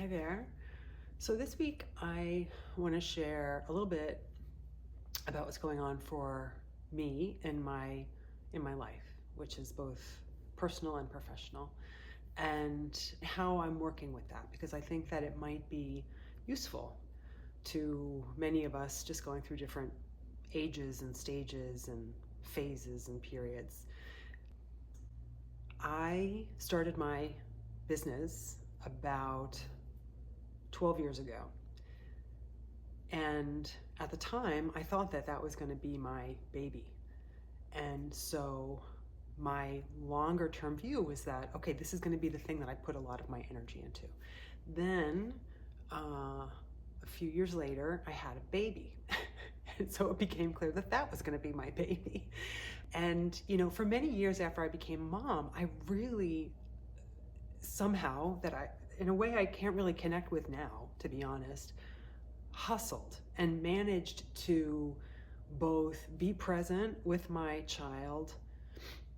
Hi there. So this week I want to share a little bit about what's going on for me in my life, which is both personal and professional, and how I'm working with that because I think that it might be useful to many of us just going through different ages and stages and phases and periods. I started my business about 12 years ago. And at the time, I thought that that was going to be my baby. And so my longer term view was that, okay, this is going to be the thing that I put a lot of my energy into. Then a few years later, I had a baby. And so it became clear that that was going to be my baby. And, for many years after I became mom, I really somehow in a way I can't really connect with now, to be honest, hustled and managed to both be present with my child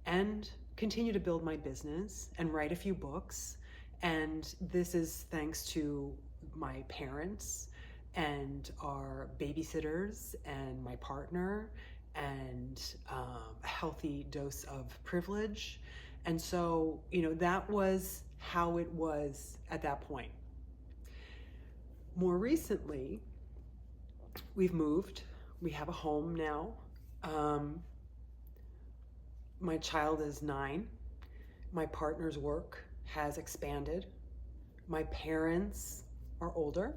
and continue to build my business and write a few books. And this is thanks to my parents and our babysitters and my partner and a healthy dose of privilege. And so, that was how it was at that point. More recently, we've moved. We have a home now. My child is 9. My partner's work has expanded. My parents are older.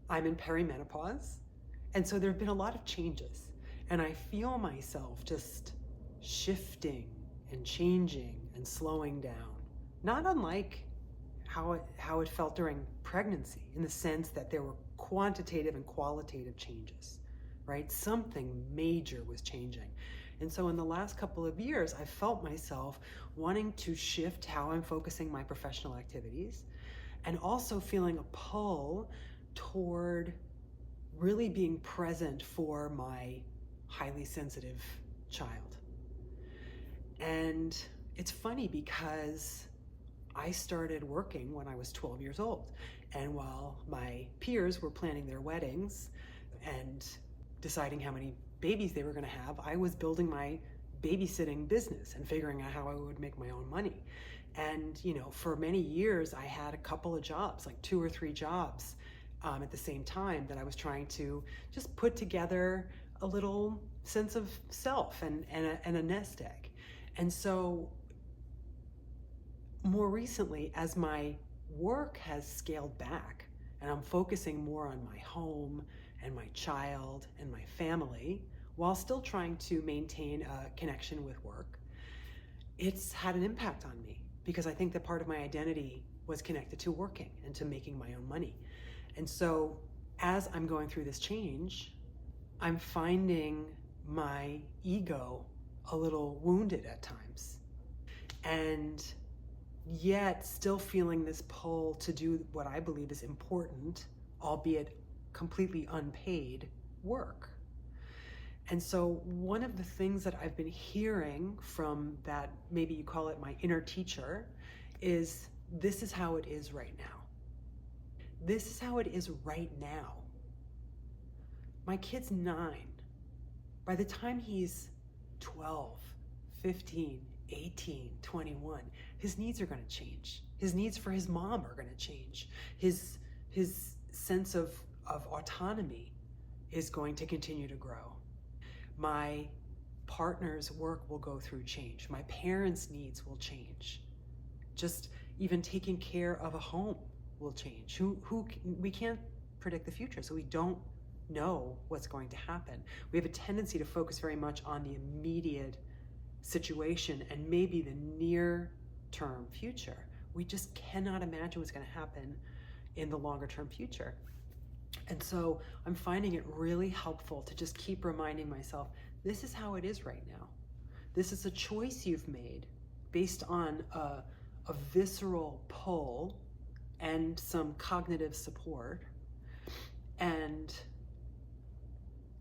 I'm in perimenopause. And so there have been a lot of changes. And I feel myself just shifting and changing and slowing down. Not unlike how it felt during pregnancy, in the sense that there were quantitative and qualitative changes, right? Something major was changing. And so in the last couple of years, I felt myself wanting to shift how I'm focusing my professional activities, and also feeling a pull toward really being present for my highly sensitive child. And it's funny because I started working when I was 12 years old. And while my peers were planning their weddings and deciding how many babies they were going to have, I was building my babysitting business and figuring out how I would make my own money. And, for many years, I had a couple of jobs, like 2 or 3 jobs at the same time, that I was trying to just put together a little sense of self and a nest egg. And so more recently, as my work has scaled back and I'm focusing more on my home and my child and my family, while still trying to maintain a connection with work, it's had an impact on me because I think that part of my identity was connected to working and to making my own money. And so as I'm going through this change, I'm finding my ego a little wounded at times, and yet still feeling this pull to do what I believe is important, albeit completely unpaid work. And so one of the things that I've been hearing from that, maybe you call it my inner teacher, is this is how it is right now. This is how it is right now. My kid's 9. By the time he's 12, 15, 18, 21, his needs are going to change. His needs for his mom are going to change. His sense of autonomy is going to continue to grow. My partner's work will go through change. My parents' needs will change. Just even taking care of a home will change. We can't predict the future, so we don't know what's going to happen. We have a tendency to focus very much on the immediate situation and maybe the near-term future. We just cannot imagine what's going to happen in the longer-term future. And so I'm finding it really helpful to just keep reminding myself, this is how it is right now. This is a choice you've made based on a visceral pull and some cognitive support. And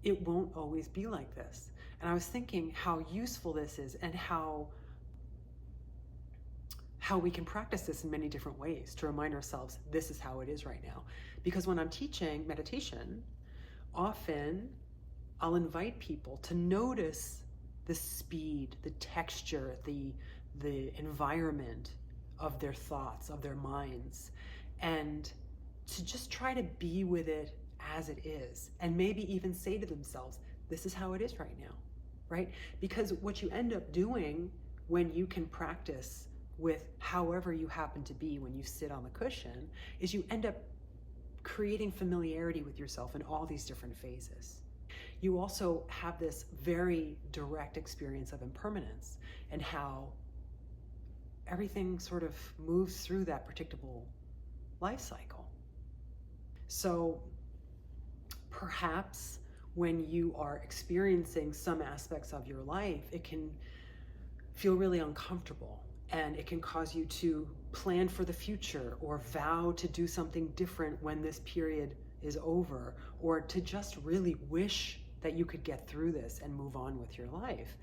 it won't always be like this. And I was thinking how useful this is and how how we can practice this in many different ways to remind ourselves this is how it is right now. Because when I'm teaching meditation, often I'll invite people to notice the speed, the texture, the environment of their thoughts, of their minds, and to just try to be with it as it is, and maybe even say to themselves, this is how it is right now, right? Because what you end up doing when you can practice with however you happen to be when you sit on the cushion is you end up creating familiarity with yourself in all these different phases. You also have this very direct experience of impermanence and how everything sort of moves through that predictable life cycle. So perhaps when you are experiencing some aspects of your life, it can feel really uncomfortable, and it can cause you to plan for the future or vow to do something different when this period is over, or to just really wish that you could get through this and move on with your life.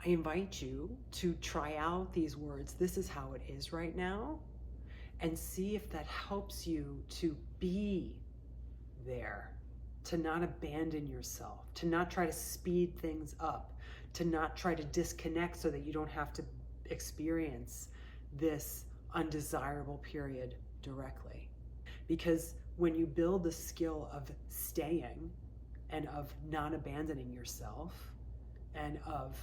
I invite you to try out these words, this is how it is right now, and see if that helps you to be there, to not abandon yourself, to not try to speed things up, to not try to disconnect so that you don't have to experience this undesirable period directly. Because when you build the skill of staying and of not abandoning yourself and of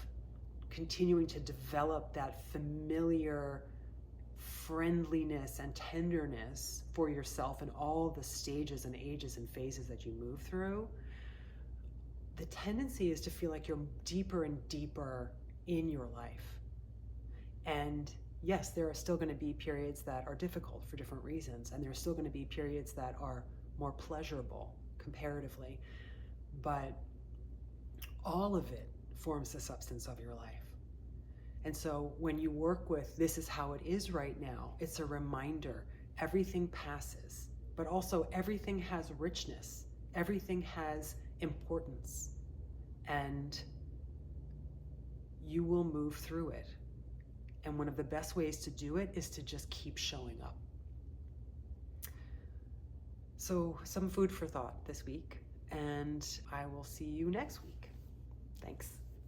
continuing to develop that familiar friendliness and tenderness for yourself in all the stages and ages and phases that you move through, the tendency is to feel like you're deeper and deeper in your life. And yes, there are still going to be periods that are difficult for different reasons, and there are still going to be periods that are more pleasurable comparatively, but all of it forms the substance of your life. And so when you work with this is how it is right now, it's a reminder everything passes, but also everything has richness, everything has importance, and you will move through it. And one of the best ways to do it is to just keep showing up. So some food for thought this week, and I will see you next week. Thanks.